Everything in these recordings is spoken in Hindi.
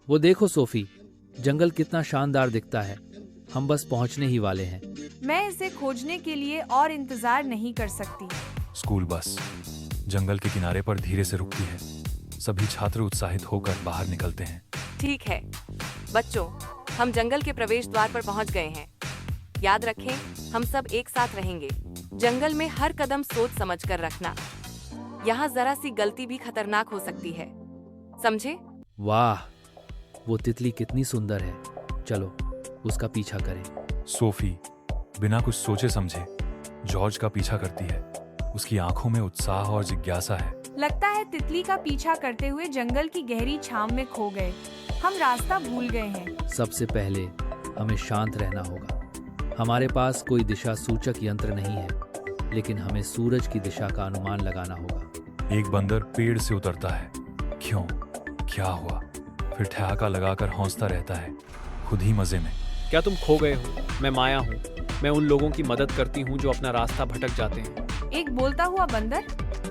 वो देखो सोफी, जंगल कितना शानदार दिखता है। हम बस पहुंचने ही वाले हैं। मैं इसे खोजने के लिए और इंतजार नहीं कर सकती। स्कूल बस जंगल के किनारे पर धीरे से रुकती है। सभी छात्र उत्साहित होकर बाहर निकलते हैं। ठीक है बच्चों, हम जंगल के प्रवेश द्वार पर पहुंच गए हैं। याद रखें, हम सब एक साथ रहेंगे। जंगल में हर कदम सोच समझ कर रखना। यहाँ जरा सी गलती भी खतरनाक हो सकती है, समझे? वाह, वो तितली कितनी सुंदर है। चलो उसका पीछा करें। सोफी बिना कुछ सोचे समझे जॉर्ज का पीछा करती है। उसकी आंखों में उत्साह और जिज्ञासा है। लगता है तितली का पीछा करते हुए जंगल की गहरी छांव में खो गए। हम रास्ता भूल गए हैं। सबसे पहले हमें शांत रहना होगा। हमारे पास कोई दिशा सूचक यंत्र नहीं है, लेकिन हमें सूरज की दिशा का अनुमान लगाना होगा। एक बंदर पेड़ से उतरता है। क्यों, क्या हुआ? फिर ठहाका लगाकर हौंसता रहता है, खुद ही मजे में। क्या तुम खो गए हो? मैं माया हूँ। मैं उन लोगों की मदद करती हूँ जो अपना रास्ता भटक जाते हैं। एक बोलता हुआ बंदर?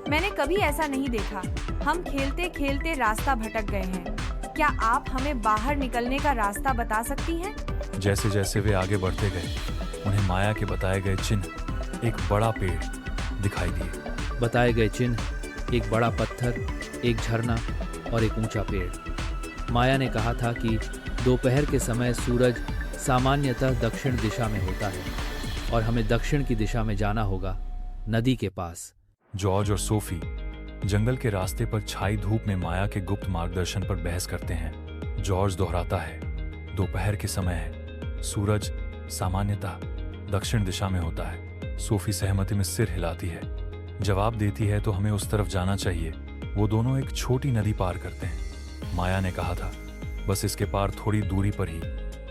मैंने कभी ऐसा नहीं देखा। हम खेलते खेलते रास्ता भटक गए हैं। क्या आप हमें बाहर निकलने का रास्ता बता सकती हैं? जैसे जैसे वे आगे बढ़ते गए, उन्हें माया के बताए गए चिन्ह, एक बड़ा पेड़ दिखाई दिए। बताए गए चिन्ह, एक बड़ा पत्थर, एक झरना और एक ऊंचा पेड़। माया ने कहा था कि दोपहर के समय सूरज सामान्यतः दक्षिण दिशा में होता है और हमें दक्षिण की दिशा में जाना होगा, नदी के पास। जॉर्ज और सोफी जंगल के रास्ते पर छाई धूप में माया के गुप्त मार्गदर्शन पर बहस करते हैं। जॉर्ज दोहराता है, दोपहर के समय है, सूरज सामान्यतः दक्षिण दिशा में होता है। सोफी सहमति में सिर हिलाती है, जवाब देती है तो हमें उस तरफ जाना चाहिए। वो दोनों एक छोटी नदी पार करते हैं। माया ने कहा था बस इसके पार थोड़ी दूरी पर ही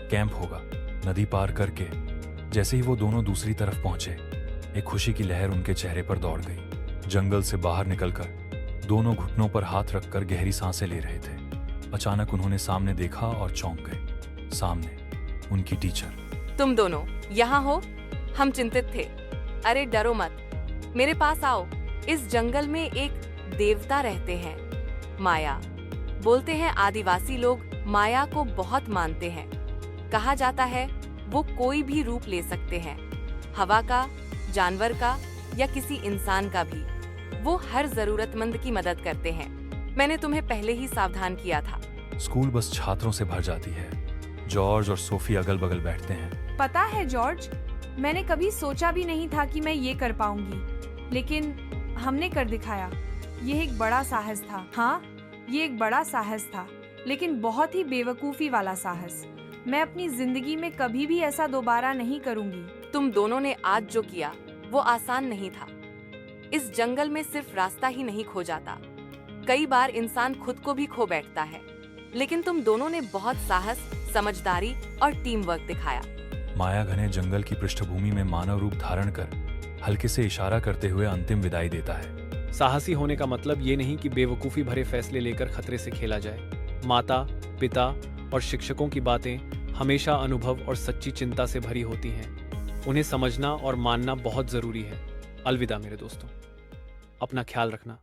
कैंप होगा। नदी पार करके जैसे ही वो दोनों दूसरी तरफ पहुंचे, एक खुशी की लहर उनके चेहरे पर दौड़ गई। जंगल से बाहर निकलकर दोनों घुटनों पर हाथ रखकर गहरी सांसें ले रहे थे। अचानक उन्होंने सामने देखा और चौंक गए। सामने उनकी टीचर। तुम दोनों यहाँ हो? हम चिंतित थे। अरे डरो मत, मेरे पास आओ। इस जंगल में एक देवता रहते हैं, माया। बोलते हैं आदिवासी लोग माया को बहुत मानते हैं। कहा जाता है वो कोई भी रूप ले सकते हैं, हवा का, जानवर का या किसी इंसान का भी। वो हर जरूरतमंद की मदद करते हैं। मैंने तुम्हें पहले ही सावधान किया था। स्कूल बस छात्रों से भर जाती है। जॉर्ज और सोफी अगल बगल बैठते हैं। पता है जॉर्ज, मैंने कभी सोचा भी नहीं था कि मैं ये कर पाऊंगी, लेकिन हमने कर दिखाया। ये एक बड़ा साहस था। हाँ, ये एक बड़ा साहस था, लेकिन बहुत ही बेवकूफ़ी वाला साहस। मैं अपनी जिंदगी में कभी भी ऐसा दोबारा नहीं करूंगी। तुम दोनों ने आज जो किया वो आसान नहीं था। इस जंगल में सिर्फ रास्ता ही नहीं खो जाता, कई बार इंसान खुद को भी खो बैठता है। लेकिन तुम दोनों ने बहुत साहस, समझदारी और टीम वर्क दिखाया। माया घने जंगल की पृष्ठभूमि में मानव रूप धारण कर हल्के से इशारा करते हुए अंतिम विदाई देता है। साहसी होने का मतलब ये नहीं कि बेवकूफ़ी भरे फैसले लेकर खतरे से खेला जाए। माता, पिता और शिक्षकों की बातें हमेशा अनुभव और सच्ची चिंता से भरी होती हैं। उन्हें समझना और मानना बहुत ज़रूरी है। अलविदा मेरे दोस्तों, अपना ख्याल रखना।